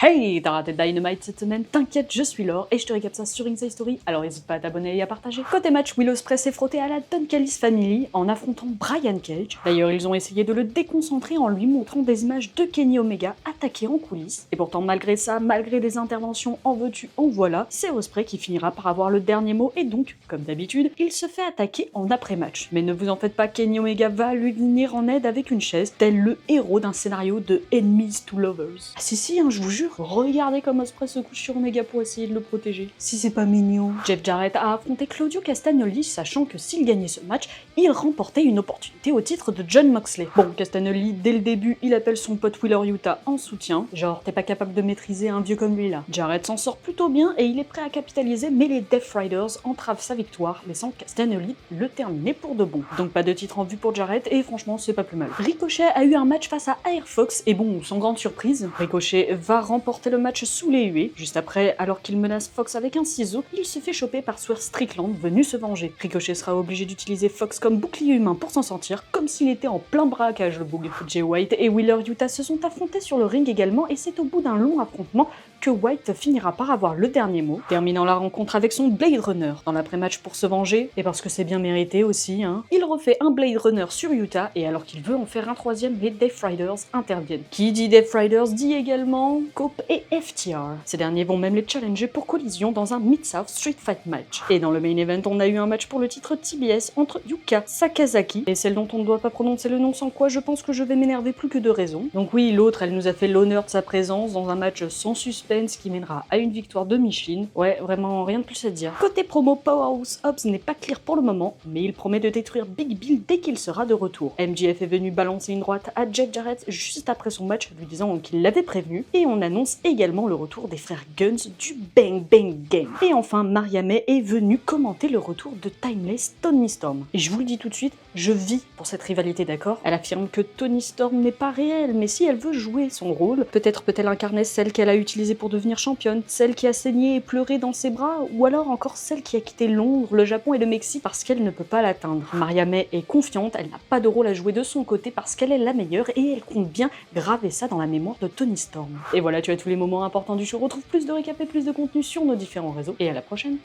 Hey, t'as raté Dynamite cette semaine? T'inquiète, je suis Laure et je te récap ça sur Inside Story, alors n'hésite pas à t'abonner et à partager. Côté match, Will Ospreay s'est frotté à la Don Callis Family en affrontant Brian Cage. D'ailleurs, ils ont essayé de le déconcentrer en lui montrant des images de Kenny Omega attaqué en coulisses. Et pourtant, malgré ça, malgré des interventions en veux-tu, en voilà, c'est Ospreay qui finira par avoir le dernier mot et donc, comme d'habitude, il se fait attaquer en après-match. Mais ne vous en faites pas, Kenny Omega va lui venir en aide avec une chaise, tel le héros d'un scénario de Enemies to Lovers. Ah si, je vous jure, regardez comme Ospreay se couche sur Omega pour essayer de le protéger. Si c'est pas mignon. Jeff Jarrett a affronté Claudio Castagnoli, sachant que s'il gagnait ce match, il remportait une opportunité au titre de Jon Moxley. Bon, Castagnoli, dès le début, il appelle son pote Wheeler Yuta en soutien. Genre, t'es pas capable de maîtriser un vieux comme lui là. Jarrett s'en sort plutôt bien et il est prêt à capitaliser, mais les Death Riders entravent sa victoire, laissant Castagnoli le terminer pour de bon. Donc pas de titre en vue pour Jarrett et franchement, c'est pas plus mal. Ricochet a eu un match face à Air Fox et bon, sans grande surprise, Ricochet va remporter le match sous les huées. Juste après, alors qu'il menace Fox avec un ciseau, il se fait choper par Swerve Strickland venu se venger. Ricochet sera obligé d'utiliser Fox comme bouclier humain pour s'en sortir, comme s'il était en plein braquage le boug. Jay White et Wheeler Yuta se sont affrontés sur le ring également et c'est au bout d'un long affrontement que White finira par avoir le dernier mot, terminant la rencontre avec son Blade Runner dans l'après-match pour se venger, et parce que c'est bien mérité aussi, il refait un Blade Runner sur Yuta, et alors qu'il veut en faire un troisième, les Death Riders interviennent. Qui dit Death Riders dit également Cope et FTR. Ces derniers vont même les challenger pour collision dans un Mid-South Street Fight match. Et dans le main event, on a eu un match pour le titre TBS entre Yuka Sakazaki et celle dont on ne doit pas prononcer le nom, sans quoi je pense que je vais m'énerver plus que de raison. Donc oui, l'autre, elle nous a fait l'honneur de sa présence dans un match sans suspense qui mènera à une victoire de Michelin. Ouais, vraiment rien de plus à dire. Côté promo, Powerhouse Hobbs n'est pas clair pour le moment, mais il promet de détruire Big Bill dès qu'il sera de retour. MJF est venu balancer une droite à Jeff Jarrett juste après son match, lui disant qu'il l'avait prévenu, et on annonce également le retour des frères Guns du Bang Bang Gang. Et enfin, Maria May est venue commenter le retour de Timeless Toni Storm. Et je vous le dis tout de suite, je vis pour cette rivalité, d'accord? Elle affirme que Toni Storm n'est pas réelle, mais si elle veut jouer son rôle, peut-être peut-elle incarner celle qu'elle a utilisée pour devenir championne, celle qui a saigné et pleuré dans ses bras, ou alors encore celle qui a quitté Londres, le Japon et le Mexique parce qu'elle ne peut pas l'atteindre. Maria May est confiante, elle n'a pas de rôle à jouer de son côté parce qu'elle est la meilleure et elle compte bien graver ça dans la mémoire de Toni Storm. Et voilà, tu as tous les moments importants du show. Retrouve plus de récap et plus de contenu sur nos différents réseaux et à la prochaine.